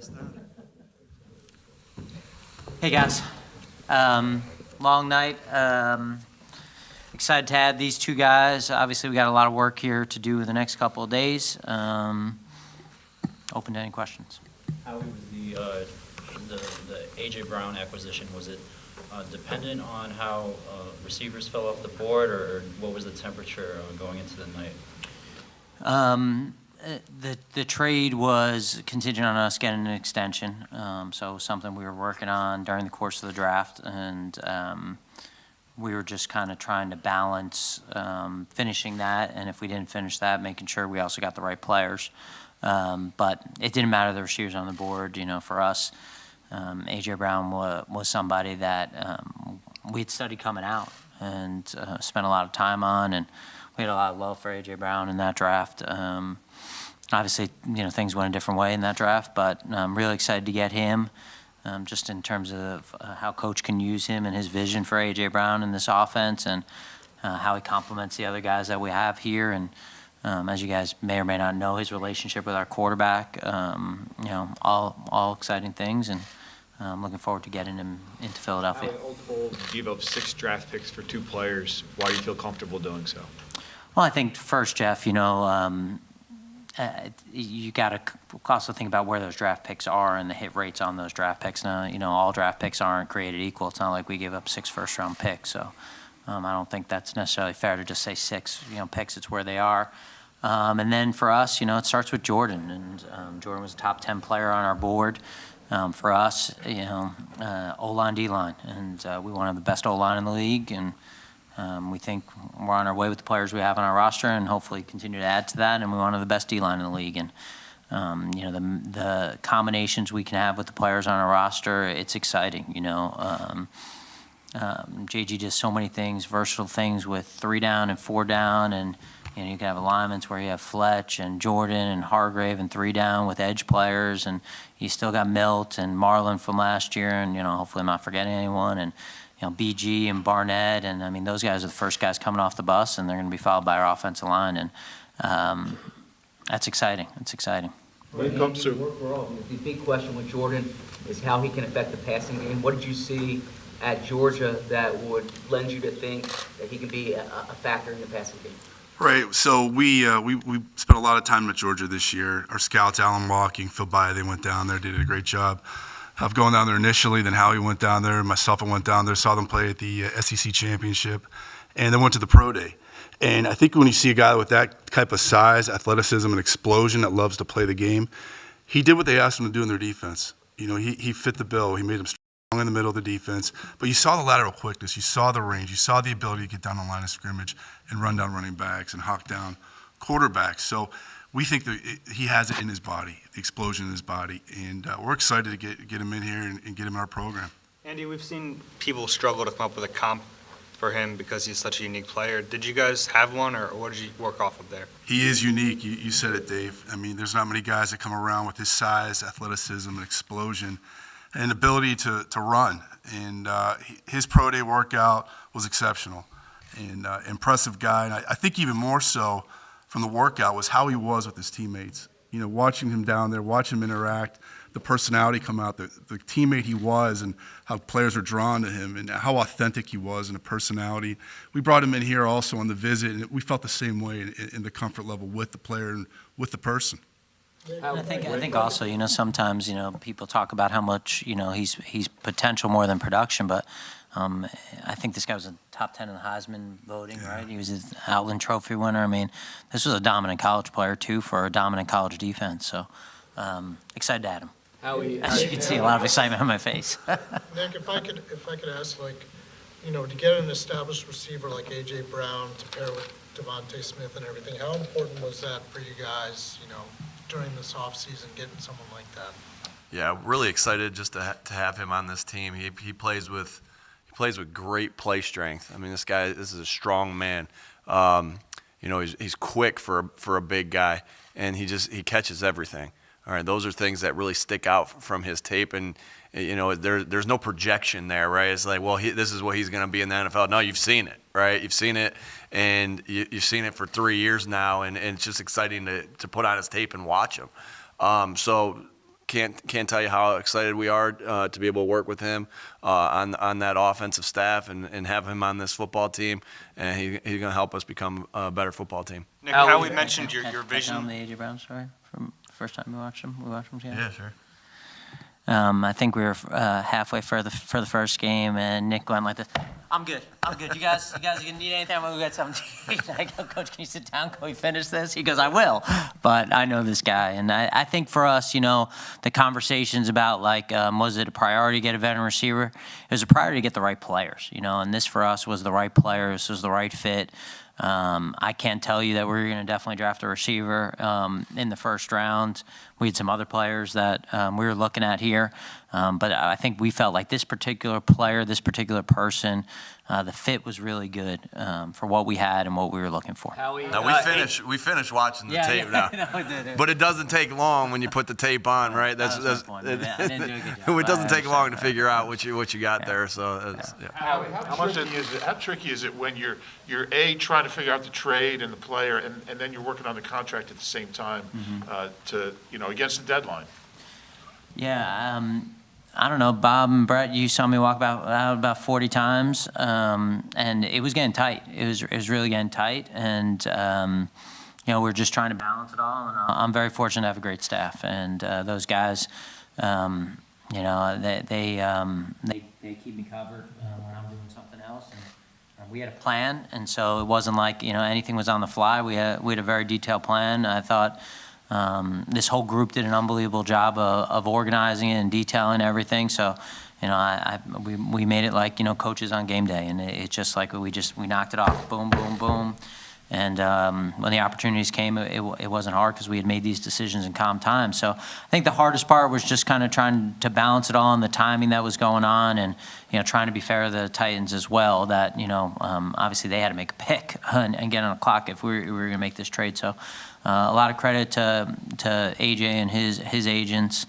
stressed out. Hey guys, long night. Excited to add these two guys. Obviously, we got a lot of work here to do the next couple of days. Open to any questions. How was the A.J. Brown acquisition? Was it dependent on how receivers fell off the board, or what was the temperature going into the night? The trade was contingent on us getting an extension, so it was something we were working on during the course of the draft, and we were just kind of trying to balance finishing that, and if we didn't finish that, making sure we also got the right players. But it didn't matter the receivers on the board. You know, for us, A.J. Brown was somebody that we'd studied coming out and spent a lot of time on, and we had a lot of love for A.J. Brown in that draft. Obviously, you know, things went a different way in that draft, but I'm really excited to get him, just in terms of how Coach can use him and his vision for A.J. Brown in this offense, and how he complements the other guys that we have here. And as you guys may or may not know, his relationship with our quarterback, you know, all exciting things, and I'm looking forward to getting him into Philadelphia. You gave up 6 draft picks for 2 players. Why do you feel comfortable doing so? Well, I think first, Jeff, you know, you got to also think about where those draft picks are and the hit rates on those draft picks. Now, you know, all draft picks aren't created equal. It's not like we gave up 6 first-round picks. So I don't think that's necessarily fair to just say 6, you know, picks. It's where they are. And then for us, you know, it starts with Jordan. And Jordan was a top 10 player on our board. For us, you know, O-line, D-line. And we want to have the best O-line in the league. And we think we're on our way with the players we have on our roster, and hopefully continue to add to that. And we want to have the best D-line in the league. And you know, the combinations we can have with the players on our roster, it's exciting. You know, JG does so many things, versatile things with 3 down and 4 down, and you know, you can have alignments where you have Fletch and Jordan and Hargrave and 3 down with edge players, and you still got Milt and Marlon from last year, and you know, hopefully I'm not forgetting anyone. And you know, BG and Barnett, and I mean, those guys are the first guys coming off the bus, and they're going to be followed by our offensive line, and that's exciting. It's exciting. When it comes to the big question with Jordan is how he can affect the passing game. What did you see at Georgia that would lend you to think that he can be a factor in the passing game? Right. So we spent a lot of time at Georgia this year. Our scouts, Alan Walking, Phil Byer, they went down there, did a great job of going down there initially. Then Howie went down there. Myself, I went down there, saw them play at the SEC championship, and then went to the pro day. And I think when you see a guy with that type of size, athleticism, and explosion that loves to play the game, he did what they asked him to do in their defense. You know, he fit the bill. He made them strong in the middle of the defense. But you saw the lateral quickness. You saw the range. You saw the ability to get down the line of scrimmage and run down running backs and hawk down quarterbacks. So we think that he has it in his body, the explosion in his body. And we're excited to get him in here and get him in our program. Andy, we've seen people struggle to come up with a comp for him because he's such a unique player. Did you guys have one, or what did you work off of there? He is unique. You said it, Dave. I mean, there's not many guys that come around with his size, athleticism, and explosion, and ability to run. And his pro day workout was exceptional, and impressive guy. And I think even more so from the workout was how he was with his teammates. You know, watching him down there, watching him interact, the personality come out, the teammate he was, and how players were drawn to him, and how authentic he was and a personality. We brought him in here also on the visit, and we felt the same way in the comfort level with the player and with the person. I think also, you know, sometimes, you know, people talk about how much, you know, he's potential more than production, but I think this guy was a top 10 in the Heisman voting, right? He was an Outland Trophy winner. I mean, this was a dominant college player too for a dominant college defense. So excited to add him. As you can see, a lot of excitement on my face. Nick, if I could ask, like, you know, to get an established receiver like A.J. Brown to pair with Devontae Smith and everything, how important was that for you guys, you know, during this offseason, getting someone like that? Yeah, really excited just to have him on this team. He plays with great play strength. I mean, this is a strong man. You know, he's quick for a big guy, and he catches everything. All right, those are things that really stick out from his tape, and you know, there's no projection there, right? It's like, well, this is what he's going to be in the NFL. No, you've seen it, right? You've seen it, and you've seen it for 3 years now, and it's just exciting to put on his tape and watch him. So can't tell you how excited we are to be able to work with him on that offensive staff and have him on this football team, and he's going to help us become a better football team. Nick, Howie mentioned your Can I tell vision. him the A.J. Brown story from the first time we watched him? We watched him together? Yeah, sure. I think we were halfway for the first game, and Nick went like this. I'm good. You guys gonna need anything? I'm gonna go get something to eat. I go, Coach, can you sit down? Can we finish this? He goes, I will. But I know this guy, and I think for us, the conversations about was it a priority to get a veteran receiver? It was a priority to get the right players, and this for us was the right players. This was the right fit. I can't tell you that we're going to definitely draft a receiver in the first round. We had some other players that we were looking at here, but I think we felt like this particular player, this particular person, the fit was really good for what we had and what we were looking for. Now we finished watching the tape now, but it doesn't take long when you put the tape on, right? That's my point. I didn't do a good job. It doesn't take long to figure out what you got there. So How tricky is it when you're trying to figure out the trade and the player, and then you're working on the contract at the same time against the deadline? Yeah, I don't know, Bob and Brett, you saw me walk about 40 times, and it was getting tight. It was really getting tight, and we're just trying to balance it all. And I'm very fortunate to have a great staff, and those guys, they keep me covered when I'm doing something else. And we had a plan, and so it wasn't like anything was on the fly. We had a very detailed plan. I thought. This whole group did an unbelievable job of organizing it and detailing everything. So, we made it like coaches on game day, and it's just like we knocked it off, boom, boom, boom. And when the opportunities came, it wasn't hard because we had made these decisions in calm time. So I think the hardest part was just kind of trying to balance it all and the timing that was going on, and trying to be fair to the Titans as well. That obviously they had to make a pick and get on the clock if we were going to make this trade. So. A lot of credit to AJ and his agents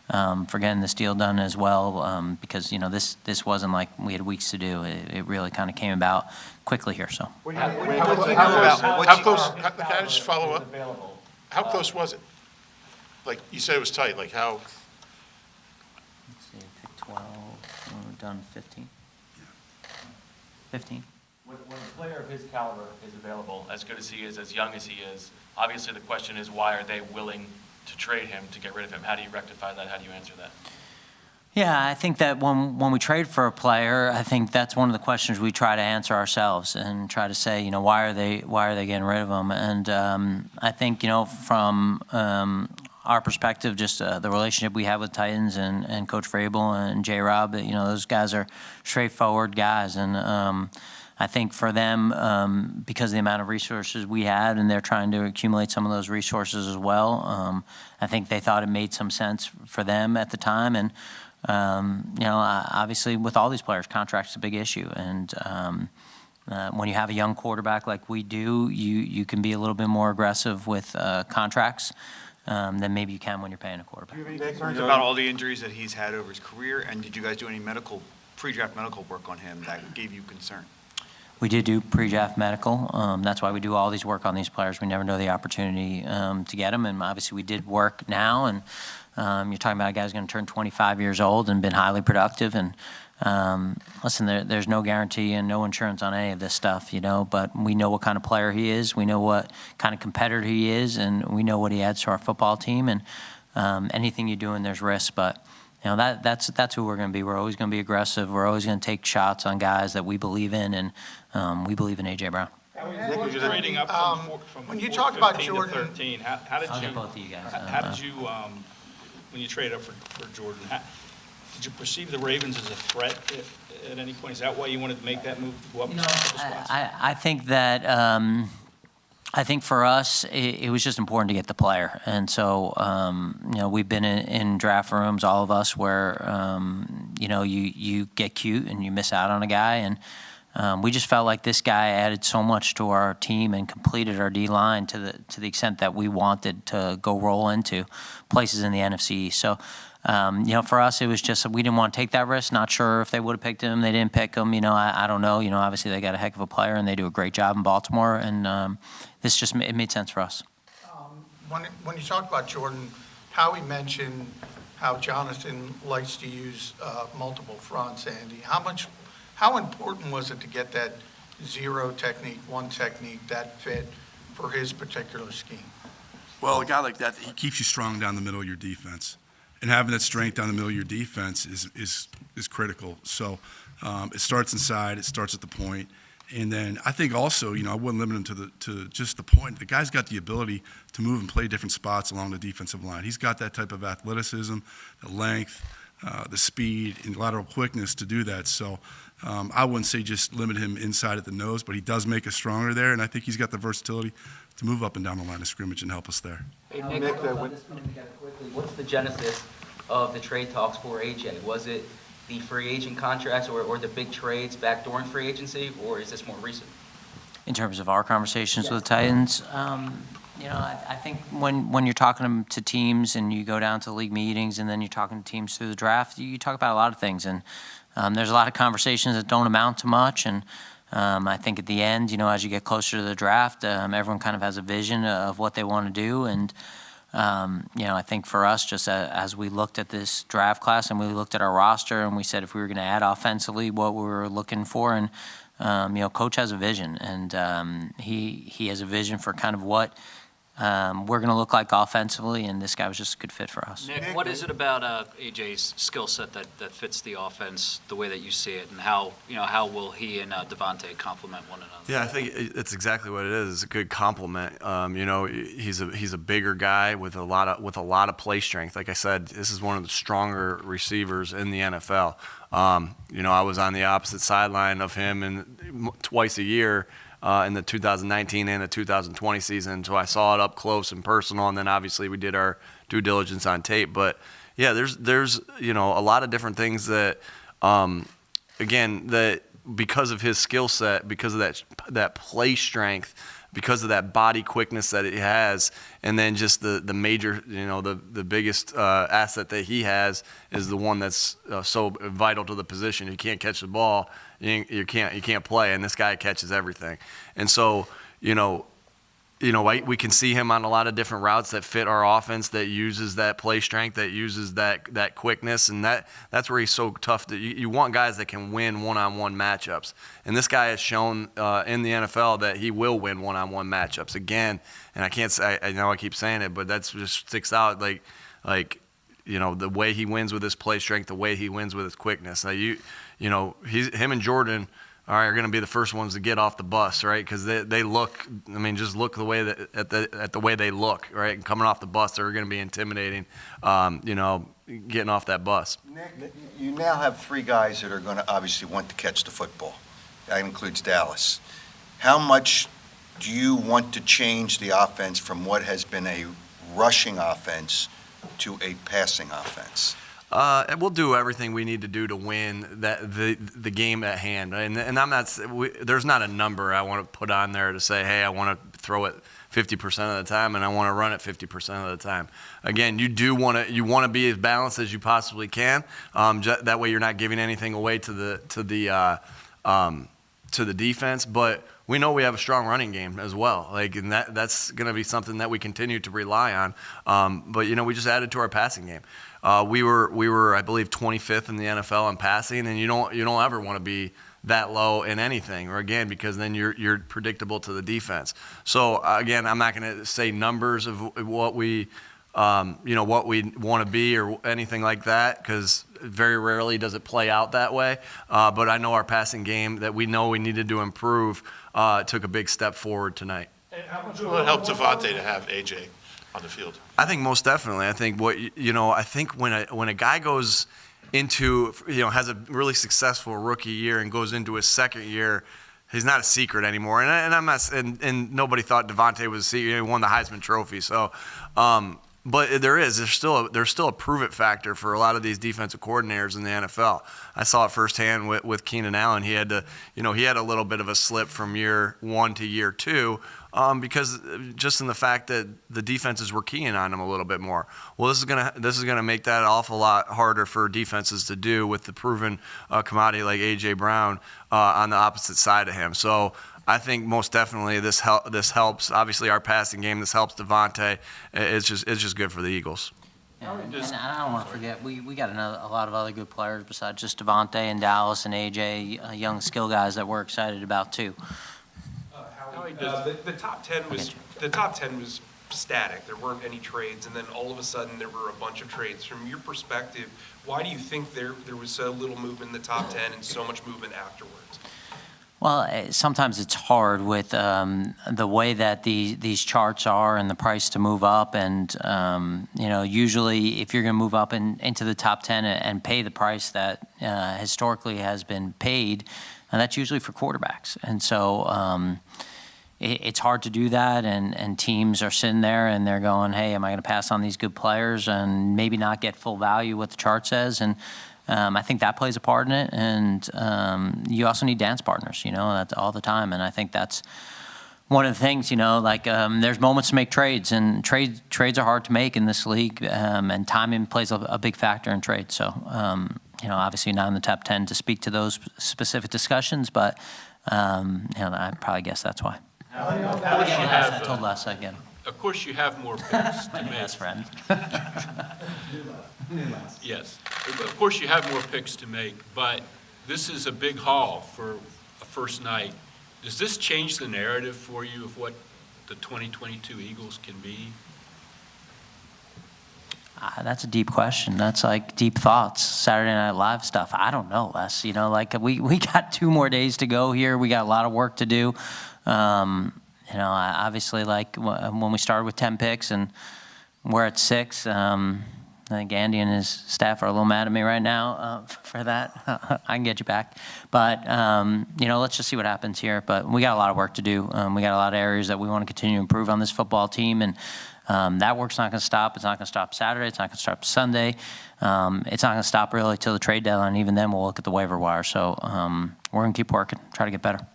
for getting this deal done as well, because this wasn't like we had weeks to do. It really kind of came about quickly here. So. How close? Can I just follow up? How close was it? Like you said, it was tight. Like how? Let's see, pick 12. We're done 15. 15. When a player of his caliber is available, as good as he is, as young as he is, obviously the question is, why are they willing to trade him, to get rid of him? How do you rectify that? How do you answer that? Yeah, I think that when we trade for a player, I think that's one of the questions we try to answer ourselves and try to say, why are they getting rid of him? And I think from our perspective, just the relationship we have with Titans and Coach Vrabel and J. Rob, those guys are straightforward guys, and I think for them, because of the amount of resources we had, and they're trying to accumulate some of those resources as well, I think they thought it made some sense for them at the time. And, obviously with all these players, contract's a big issue. And when you have a young quarterback like we do, you can be a little bit more aggressive with contracts than maybe you can when you're paying a quarterback. Do you have any concerns about all the injuries that he's had over his career? And did you guys do any pre-draft medical work on him that gave you concern? We did do pre-draft medical. That's why we do all these work on these players. We never know the opportunity to get them. And obviously we did work now. And you're talking about a guy who's going to turn 25 years old and been highly productive. And listen, there's no guarantee and no insurance on any of this stuff, but we know what kind of player he is. We know what kind of competitor he is. And we know what he adds to our football team. And anything you do, and there's risk. But that's who we're going to be. We're always going to be aggressive. We're always going to take shots on guys that we believe in, and we believe in A.J. Brown. Trading up from when you talk about 15 Jordan, to 13, how did I'll you? get both of you guys. How did you, when you traded up for Jordan? Did you perceive the Ravens as a threat at any point? Is that why you wanted to make that move to go up? I think that. I think for us, it was just important to get the player. And so, we've been in draft rooms, all of us, where, you get cute and you miss out on a guy. And we just felt like this guy added so much to our team and completed our D-line to the extent that we wanted to go roll into places in the NFC. So, for us, it was just we didn't want to take that risk. Not sure if they would have picked him. They didn't pick him. I don't know. Obviously they got a heck of a player and they do a great job in Baltimore. And it made sense for us. when you talk about Jordan, Howie mentioned how Jonathan likes to use multiple fronts, Andy. How important was it to get that zero technique, one technique, that fit for his particular scheme? Well, a guy like that, he keeps you strong down the middle of your defense. And having that strength down the middle of your defense is critical. So it starts inside, it starts at the point. And then I think also, I wouldn't limit him to just the point. The guy's got the ability to move and play different spots along the defensive line. He's got that type of athleticism, the length, the speed, and lateral quickness to do that. So I wouldn't say just limit him inside at the nose, but he does make us stronger there, and I think he's got the versatility to move up and down the line of scrimmage and help us there. Hey, Nick, what's the genesis of the trade talks for A.J.? Was it the free agent contracts or the big trades back during free agency, or is this more recent? In terms of our conversations with the Titans, I think when you're talking to teams and you go down to league meetings and then you're talking to teams through the draft, you talk about a lot of things. And there's a lot of conversations that don't amount to much. And I think at the end, as you get closer to the draft, everyone kind of has a vision of what they want to do. And I think for us, just as we looked at this draft class and we looked at our roster and we said if we were going to add offensively what we were looking for, and Coach has a vision, and he has a vision for kind of what we're going to look like offensively, and this guy was just a good fit for us. Nick, what is it about AJ's skill set that fits the offense the way that you see it, and how will he and Devontae complement one another? Yeah, I think it's exactly what it is. It's a good compliment. He's a bigger guy with a lot of play strength. Like I said, this is one of the stronger receivers in the NFL. I was on the opposite sideline of him and twice a year. In the 2019 and the 2020 season, so I saw it up close and personal, and then obviously we did our due diligence on tape. But yeah, there's a lot of different things that, again, that because of his skill set, because of that play strength, because of that body quickness that he has, and then just the major, the biggest asset that he has is the one that's so vital to the position. You can't catch the ball. You can't play, and this guy catches everything. And so, we can see him on a lot of different routes that fit our offense, that uses that play strength, that uses that quickness, and that's where he's so tough. You want guys that can win one-on-one matchups, and this guy has shown in the NFL that he will win one-on-one matchups again. And I can't say, I know I keep saying it, but that's just sticks out like the way he wins with his play strength, the way he wins with his quickness. Now him and Jordan are going to be the first ones to get off the bus, right? Because they look, just look the way at the way they look, right? And coming off the bus, they're going to be intimidating, getting off that bus. Nick, you now have three guys that are going to obviously want to catch the football. That includes Dallas. How much do you want to change the offense from what has been a rushing offense to a passing offense? We'll do everything we need to do to win the game at hand, and I'm not. There's not a number I want to put on there to say, hey, I want to throw it 50% of the time, and I want to run it 50% of the time. Again, you want to be as balanced as you possibly can. That way, you're not giving anything away to the defense, but we know we have a strong running game as well. And that's going to be something that we continue to rely on. But we just added to our passing game. We were I believe 25th in the NFL in passing, and you don't ever want to be that low in anything, or again, because then you're predictable to the defense. So again, I'm not going to say numbers of what we what we want to be or anything like that, because very rarely does it play out that way. But I know our passing game that we know we needed to improve took a big step forward tonight. And how much will it help Devontae to have A.J. on the field? I think most definitely. I think I think when a guy goes into has a really successful rookie year and goes into his second year, he's not a secret anymore. And I'm not. And nobody thought Devontae was a secret. He won the Heisman Trophy. So. But there's still a prove it factor for a lot of these defensive coordinators in the NFL. I saw it firsthand with Keenan Allen. He had a little bit of a slip from year one to year two, because just in the fact that the defenses were keying on him a little bit more. Well, this is gonna make that an awful lot harder for defenses to do with the proven commodity like A.J. Brown on the opposite side of him. So I think most definitely this helps. Obviously, our passing game. This helps Devontae. It's just good for the Eagles. And I don't want to forget, we got a lot of other good players besides just Devontae and Dallas and AJ, young skill guys that we're excited about too. The top 10 was static. There weren't any trades, and then all of a sudden there were a bunch of trades. From your perspective, why do you think there was so little movement in the top 10 and so much movement afterwards? Well, sometimes it's hard with the way that these charts are and the price to move up. And, usually if you're going to move up into the top 10 and pay the price that historically has been paid, and that's usually for quarterbacks. And so it's hard to do that. And teams are sitting there and they're going, hey, am I going to pass on these good players and maybe not get full value what the chart says? And I think that plays a part in it, and you also need dance partners, that's all the time. And I think that's one of the things, there's moments to make trades, and trades are hard to make in this league, and timing plays a big factor in trades. So, obviously not in the top 10 to speak to those specific discussions, but, I probably guess that's why. I told Les again. Of course, you have more picks to make. Best friend. Yes. Of course, you have more picks to make, but this is a big haul for a first night. Does this change the narrative for you of what the 2022 Eagles can be? That's a deep question. That's like deep thoughts, Saturday Night Live stuff. I don't know, Les. We got 2 more days to go here. We got a lot of work to do. Obviously, when we started with 10 picks and we're at 6, I think Andy and his staff are a little mad at me right now for that. I can get you back. But, let's just see what happens here. But we got a lot of work to do. We got a lot of areas that we want to continue to improve on this football team. And that work's not going to stop. It's not going to stop Saturday. It's not going to stop Sunday. It's not going to stop really till the trade deadline. Even then, we'll look at the waiver wire. So we're going to keep working, try to get better.